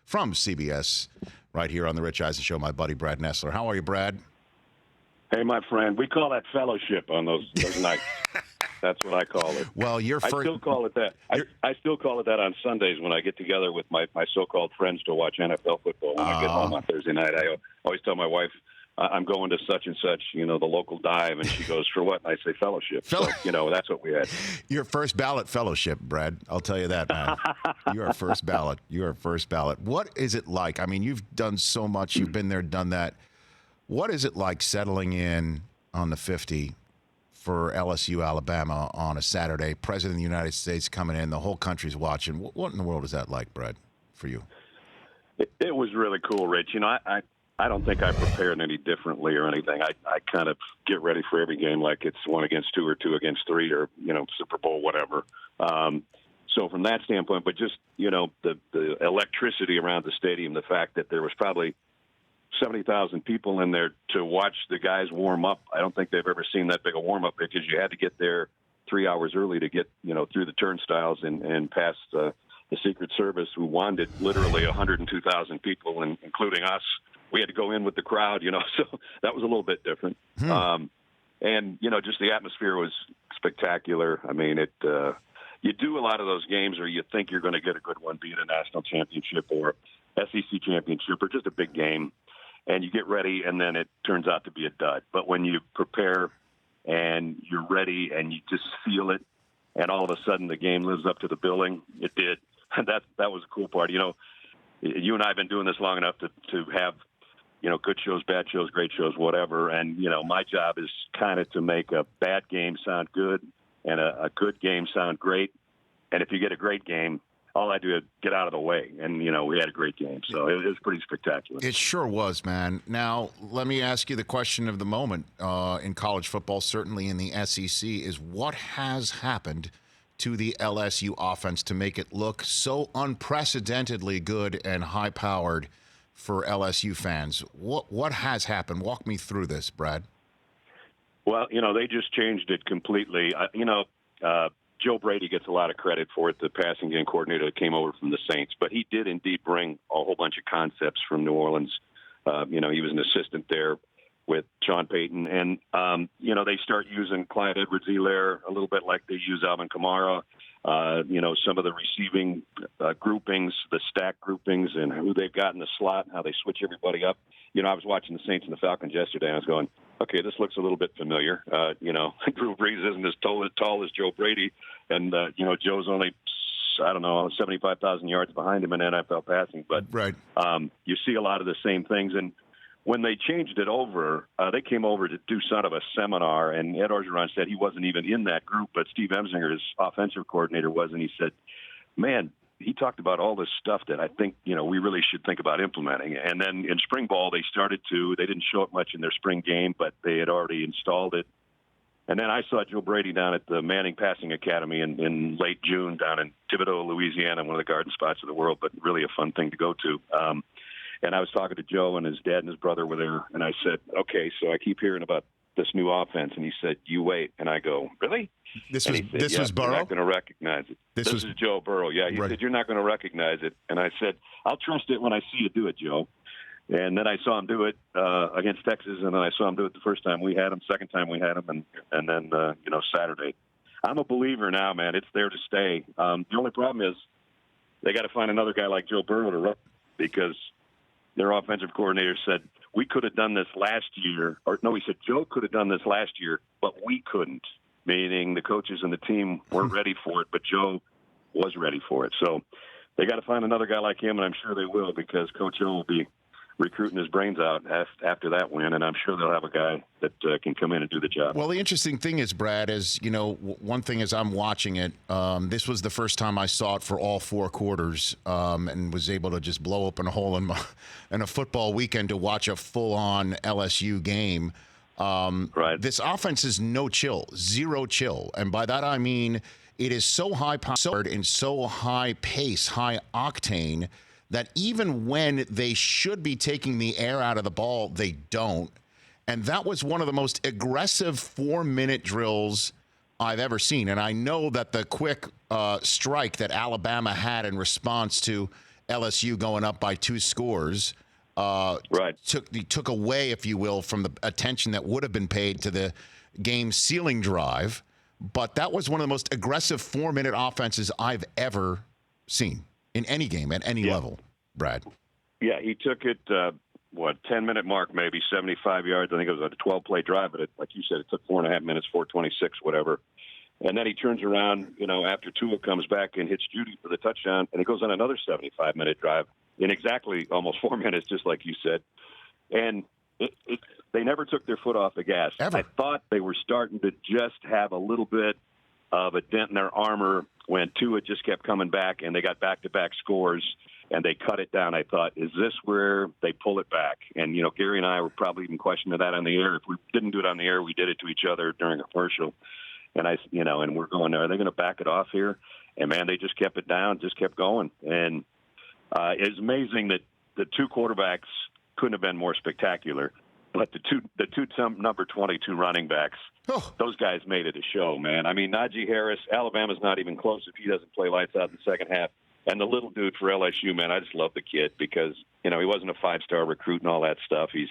from CBS, right here on the Rich Eisen Show. My buddy Brad Nessler. How are you, Brad? Hey, my friend. We call that fellowship on those nights. That's what I call it. Well, I still call it that. I still call it that on Sundays when I get together with my so-called friends to watch NFL football. When I get home on Thursday night, I always tell my wife, I'm going to such and such, the local dive, and she goes, for what? And I say fellowship. So, that's what we had. Your first ballot fellowship, Brad. I'll tell you that, man. You are first ballot. You are first ballot. What is it like? I mean, you've done so much. You've been there, done that. What is it like settling in on the 50 for LSU-Alabama on a Saturday? President of the United States coming in. The whole country's watching. What in the world is that like, Brad, for you? It was really cool, Rich. I don't think I prepared any differently or anything. I kind of get ready for every game like it's 1 against 2 or 2 against 3 or, Super Bowl, whatever. So from that standpoint, but just, the electricity around the stadium, the fact that there was probably 70,000 people in there to watch the guys warm up. I don't think they've ever seen that big a warm-up because you had to get there 3 hours early to get, through the turnstiles and past the Secret Service, who wanted literally 102,000 people, including us. We had to go in with the crowd, so that was a little bit different. And, just the atmosphere was spectacular. I mean, you do a lot of those games where you think you're going to get a good one, be it a national championship or SEC championship or just a big game, and you get ready, and then it turns out to be a dud. But when you prepare and you're ready and you just feel it, and all of a sudden the game lives up to the billing, it did. That was a cool part. You and I have been doing this long enough to have – good shows, bad shows, great shows, whatever. And, my job is kind of to make a bad game sound good and a good game sound great. And if you get a great game, all I do is get out of the way. And, we had a great game. So it was pretty spectacular. It sure was, man. Now, let me ask you the question of the moment in college football, certainly in the SEC, is what has happened to the LSU offense to make it look so unprecedentedly good and high-powered for LSU fans? What has happened? Walk me through this, Brad. Well, they just changed it completely. Joe Brady gets a lot of credit for it, the passing game coordinator that came over from the Saints, but he did indeed bring a whole bunch of concepts from New Orleans. He was an assistant there with Sean Payton, and they start using Clyde Edwards-Helaire a little bit like they use Alvin Kamara. Some of the receiving groupings, the stack groupings, and who they've got in the slot, and how they switch everybody up. I was watching the Saints and the Falcons yesterday, and I was going, okay, this looks a little bit familiar. Drew Brees isn't as tall as Joe Brady, and, Joe's only, 75,000 yards behind him in NFL passing. But right. You see a lot of the same things, and when they changed it over, they came over to do sort of a seminar, and Ed Orgeron said he wasn't even in that group, but Steve Emsinger, his offensive coordinator, was, and he said, man, he talked about all this stuff that I think, we really should think about implementing. And then in spring ball, they didn't show it much in their spring game, but they had already installed it. And then I saw Joe Brady down at the Manning Passing Academy in late June down in Thibodaux, Louisiana, one of the garden spots of the world, but really a fun thing to go to. And I was talking to Joe, and his dad and his brother were there, and I said, okay, so I keep hearing about this new offense. And he said, you wait. And I go, really? This was Burrow? You're not going to recognize it. This is Joe Burrow. Yeah, he said, you're not going to recognize it. And I said, I'll trust it when I see you do it, Joe. And then I saw him do it against Texas, and then I saw him do it the first time we had him, second time we had him, and then, Saturday. I'm a believer now, man. It's there to stay. The only problem is they got to find another guy like Joe Burrow to run, because their offensive coordinator said, we could have done this last year. He said, Joe could have done this last year, but we couldn't, meaning the coaches and the team weren't ready for it, but Joe was ready for it. So they got to find another guy like him, and I'm sure they will, because Coach O will be recruiting his brains out after that win, and I'm sure they'll have a guy that can come in and do the job. Well, the interesting thing is, Brad, is, one thing is I'm watching it. This was the first time I saw it for all 4 quarters, and was able to just blow open a hole in a football weekend to watch a full-on LSU game. Right. This offense is no chill, zero chill. And by that I mean it is so high-powered and so high-pace, high-octane, that even when they should be taking the air out of the ball, they don't. And that was one of the most aggressive 4-minute drills I've ever seen. And I know that the quick strike that Alabama had in response to LSU going up by 2 scores. Right. Took away, if you will, from the attention that would have been paid to the game sealing drive. But that was one of the most aggressive 4-minute offenses I've ever seen in any game at any level, Brad. Yeah, he took it, 10-minute mark, maybe 75 yards. I think it was a 12-play drive, but like you said, it took 4.5 minutes, 4:26, whatever. And then he turns around, after Tua comes back and hits Judy for the touchdown, and he goes on another 75-minute drive in exactly almost 4 minutes, just like you said. And they never took their foot off the gas. Ever. I thought they were starting to just have a little bit of a dent in their armor when Tua just kept coming back, and they got back-to-back scores, and they cut it down. I thought, is this where they pull it back? And, Gary and I were probably even questioning that on the air. If we didn't do it on the air, we did it to each other during a commercial. And and we're going, are they going to back it off here? And man, they just kept it down, just kept going. And it's amazing that the 2 quarterbacks couldn't have been more spectacular. But the two number 22 running backs, those guys made it a show, man. I mean, Najee Harris, Alabama's not even close if he doesn't play lights out in the second half. And the little dude for LSU, man, I just love the kid because, he wasn't a 5-star recruit and all that stuff. He's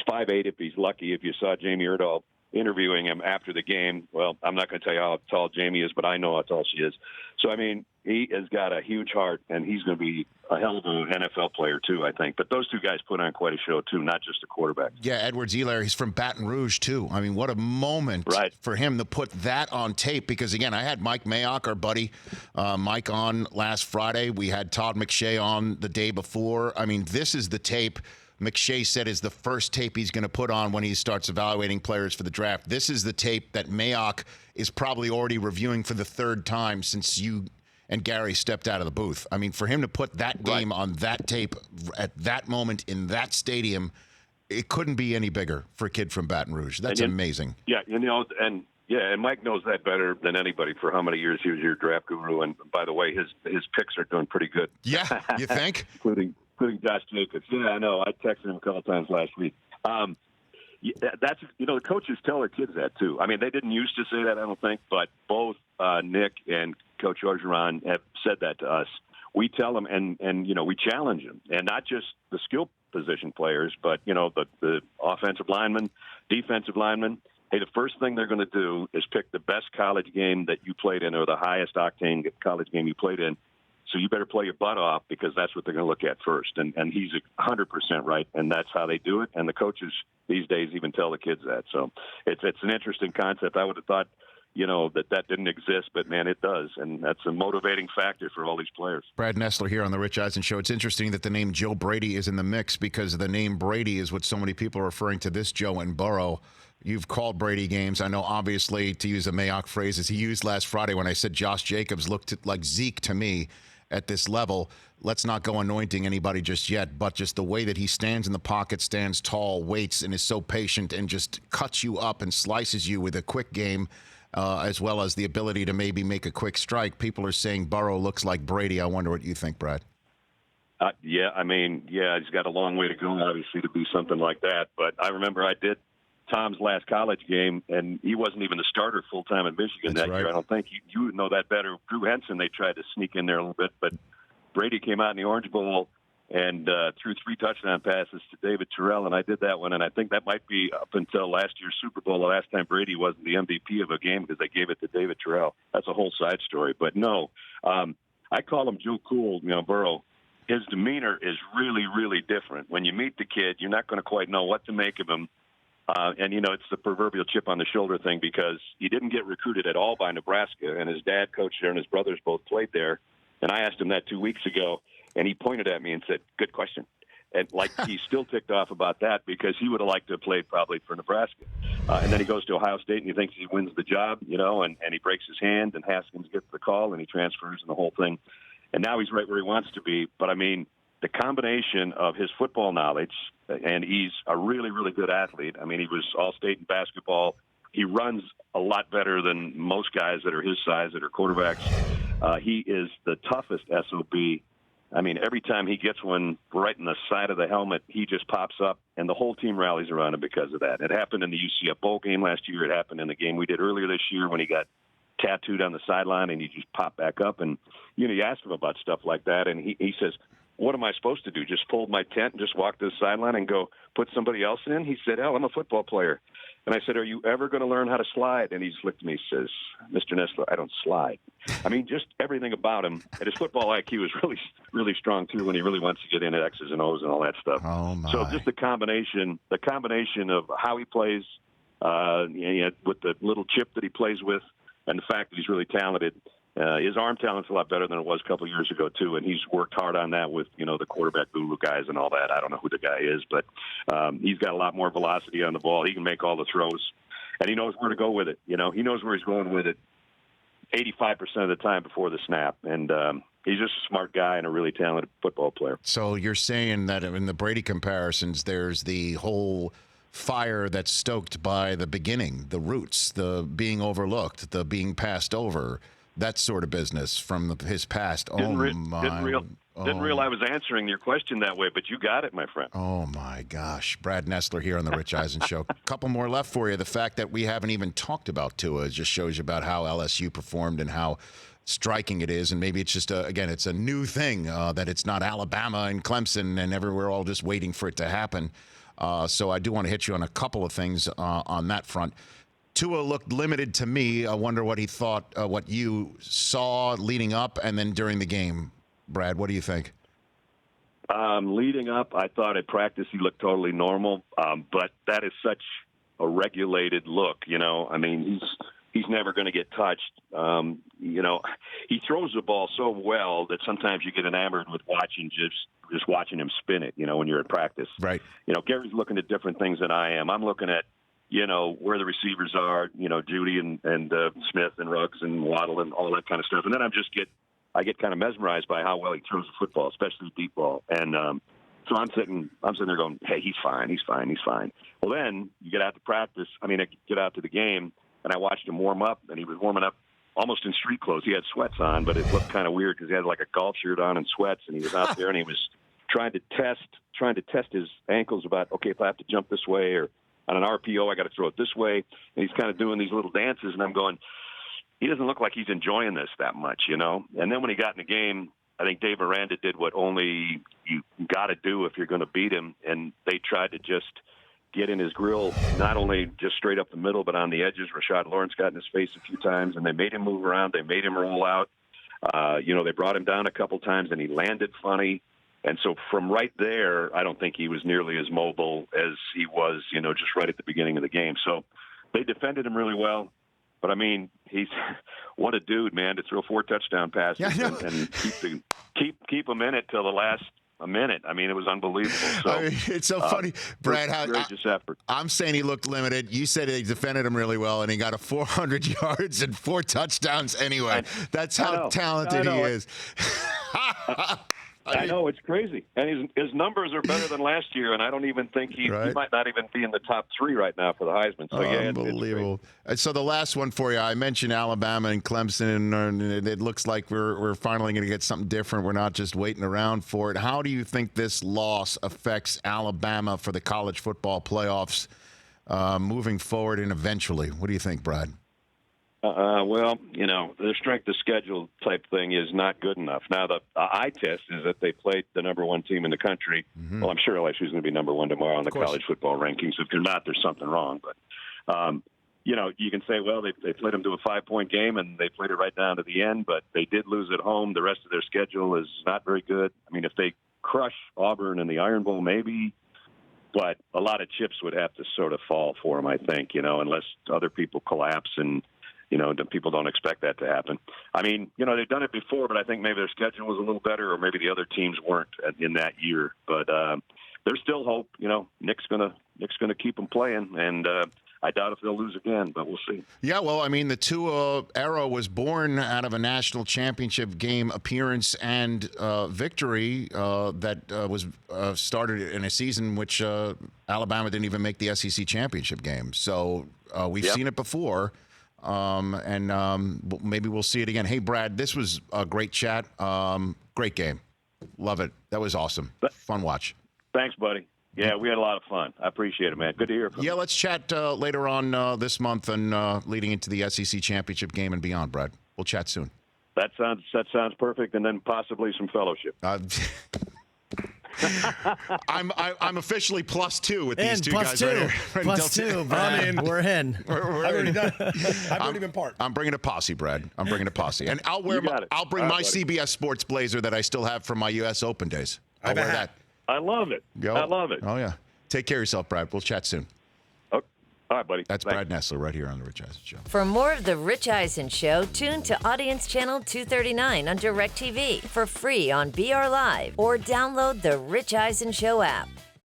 5'8" if he's lucky. If you saw Jamie Erdahl interviewing him after the game, well, I'm not going to tell you how tall Jamie is, but I know how tall she is. So, I mean, he has got a huge heart, and he's going to be a hell of an NFL player, too, I think. But those 2 guys put on quite a show, too, not just a quarterback. Yeah, Edwards-Helaire, he's from Baton Rouge, too. I mean, what a moment for him to put that on tape because, again, I had Mike Mayock, our buddy Mike, on last Friday. We had Todd McShay on the day before. I mean, this is the tape McShay said is the first tape he's going to put on when he starts evaluating players for the draft. This is the tape that Mayock is probably already reviewing for the 3rd time since you and Gary stepped out of the booth. I mean, for him to put that game on that tape at that moment in that stadium, it couldn't be any bigger for a kid from Baton Rouge. That's amazing. Yeah, and Mike knows that better than anybody for how many years he was your draft guru. And by the way, his picks are doing pretty good. Yeah, you think? including Josh Jacobs. Yeah, I know. I texted him a couple times last week. That's the coaches tell their kids that too. I mean, they didn't used to say that, I don't think, but both Nick and Coach Orgeron have said that to us. We tell them, and we challenge them, and not just the skill position players, but the offensive linemen, defensive linemen. Hey, the first thing they're going to do is pick the best college game that you played in, or the highest octane college game you played in. So you better play your butt off because that's what they're going to look at first. And he's 100% right, and that's how they do it. And the coaches these days even tell the kids that. So it's an interesting concept. I would have thought, that didn't exist, but, man, it does. And that's a motivating factor for all these players. Brad Nessler here on the Rich Eisen Show. It's interesting that the name Joe Brady is in the mix because the name Brady is what so many people are referring to this Joe and Burrow. You've called Brady games. I know, obviously, to use a Mayock phrase, as he used last Friday when I said Josh Jacobs looked like Zeke to me at this level. Let's not go anointing anybody just yet, but just the way that he stands in the pocket, stands tall, waits, and is so patient and just cuts you up and slices you with a quick game, as well as the ability to maybe make a quick strike. People are saying Burrow looks like Brady. I wonder what you think, Brad. He's got a long way to go, obviously, to be something like that. But I remember I did Tom's last college game, and he wasn't even the starter full-time in Michigan that year. I don't think you would know that better. Drew Henson, they tried to sneak in there a little bit, but Brady came out in the Orange Bowl and threw 3 touchdown passes to David Terrell, and I did that one, and I think that might be up until last year's Super Bowl, the last time Brady wasn't the MVP of a game because they gave it to David Terrell. That's a whole side story. But no, I call him Joe Cool, Burrow. His demeanor is really, really different. When you meet the kid, you're not going to quite know what to make of him. And it's the proverbial chip on the shoulder thing because he didn't get recruited at all by Nebraska, and his dad coached there and his brothers both played there. And I asked him that 2 weeks ago, and he pointed at me and said, good question. And he's still ticked off about that because he would have liked to have played probably for Nebraska. And then he goes to Ohio State and he thinks he wins the job, and he breaks his hand and Haskins gets the call and he transfers and the whole thing. And now he's right where he wants to be. But, I mean, the combination of his football knowledge, and he's a really, really good athlete. I mean, he was all-state in basketball. He runs a lot better than most guys that are his size that are quarterbacks. He is the toughest SOB. I mean, every time he gets one right in the side of the helmet, he just pops up, and the whole team rallies around him because of that. It happened in the UCF Bowl game last year. It happened in the game we did earlier this year when he got tattooed on the sideline and he just popped back up. And, you ask him about stuff like that, and he says, what am I supposed to do? Just fold my tent and just walk to the sideline and go put somebody else in? He said, hell, I'm a football player. And I said, are you ever going to learn how to slide? And he just looked at me and says, Mr. Nessler, I don't slide. I mean, just everything about him. And his football IQ is really, really strong, too, when he really wants to get into X's and O's and all that stuff. Oh, my. So just the combination of how he plays with the little chip that he plays with and the fact that he's really talented. His arm talent's a lot better than it was a couple of years ago, too, and he's worked hard on that with, the quarterback guru guys and all that. I don't know who the guy is, but he's got a lot more velocity on the ball. He can make all the throws, and he knows where to go with it. He knows where he's going with it 85% of the time before the snap, and he's just a smart guy and a really talented football player. So you're saying that in the Brady comparisons, there's the whole fire that's stoked by the beginning, the roots, the being overlooked, the being passed over, that sort of business from his past. Didn't realize I was answering your question that way, but you got it, my friend. Oh, my gosh. Brad Nessler here on the Rich Eisen Show. A couple more left for you. The fact that we haven't even talked about Tua just shows you about how LSU performed and how striking it is. And maybe it's just, again, it's a new thing that it's not Alabama and Clemson and everywhere all just waiting for it to happen. So I do want to hit you on a couple of things on that front. Tua looked limited to me. I wonder what he thought, what you saw leading up and then during the game. Brad, what do you think? Leading up, I thought at practice he looked totally normal, but that is such a regulated look. I mean, he's never going to get touched. He throws the ball so well that sometimes you get enamored with just watching him spin it. When you're at practice, right? Gary's looking at different things than I am. I'm looking at where the receivers are, Judy and Smith and Ruggs and Waddle and all that kind of stuff. And then I get kind of mesmerized by how well he throws the football, especially the deep ball. And so I'm sitting there going, hey, he's fine. Well, then you get out to the game, and I watched him warm up, and he was warming up almost in street clothes. He had sweats on, but it looked kind of weird because he had like a golf shirt on and sweats, and he was out there, and he was trying to test his ankles about, okay, if I have to jump this way or on an RPO, I got to throw it this way. And he's kind of doing these little dances, and I'm going, he doesn't look like he's enjoying this that much, And then when he got in the game, I think Dave Aranda did what only you got to do if you're going to beat him, and they tried to just get in his grill, not only just straight up the middle, but on the edges. Rashad Lawrence got in his face a few times, and they made him move around. They made him roll out. They brought him down a couple times, and he landed funny. And so from right there, I don't think he was nearly as mobile as he was, just right at the beginning of the game. So they defended him really well. But, I mean, he's what a dude, man, to throw 4 touchdown passes and keep him in it till the last minute. I mean, it was unbelievable. So, it's so funny, Brad. Courageous effort. I'm saying he looked limited. You said he defended him really well, and he got 400 yards and 4 touchdowns anyway. That's how talented he is. I know, it's crazy. And his numbers are better than last year, and I don't even think he might not even be in the top 3 right now for the Heisman. So, unbelievable. So the last one for you, I mentioned Alabama and Clemson, and it looks like we're finally going to get something different. We're not just waiting around for it. How do you think this loss affects Alabama for the college football playoffs moving forward and eventually? What do you think, Brad? Well, the strength of schedule type thing is not good enough. Now, the eye test is that they played the number 1 team in the country. Mm-hmm. Well, I'm sure LSU is going to be number 1 tomorrow on the college football rankings. If they're not, there's something wrong. But, you can say, well, they played them to a 5-point game, and they played it right down to the end, but they did lose at home. The rest of their schedule is not very good. I mean, if they crush Auburn in the Iron Bowl, maybe. But a lot of chips would have to sort of fall for them, I think, unless other people collapse and people don't expect that to happen. I mean, they've done it before, but I think maybe their schedule was a little better, or maybe the other teams weren't in that year. But there's still hope. Nick's gonna keep them playing, and I doubt if they'll lose again, but we'll see. Yeah, well, I mean, the Tua era was born out of a national championship game appearance and victory that was started in a season which Alabama didn't even make the SEC championship game. So we've seen it before. Maybe we'll see it again. Hey, Brad, this was a great chat. Great game. Love it. That was awesome. Fun watch. Thanks, buddy. Yeah, we had a lot of fun. I appreciate it, man. Good to hear from you. Yeah, let's chat later on this month and leading into the SEC championship game and beyond, Brad. We'll chat soon. That sounds perfect, and then possibly some fellowship. I'm officially +2 with these And two plus guys two. right here. Plus two, Brad. We're in. We're I've in. already done. I've already been part. I'm bringing a posse, Brad. I'm bringing a posse, and I'll wear. You got it. I'll bring All my right, buddy. CBS Sports blazer that I still have from my U.S. Open days. I'll wear that. I love it. Go. I love it. Oh yeah. Take care of yourself, Brad. We'll chat soon. Okay. All right, buddy. That's Thanks. Brad Nessler right here on the Rich Eisen Show. For more of The Rich Eisen Show, tune to Audience Channel 239 on DirecTV for free on BR Live or download the Rich Eisen Show app.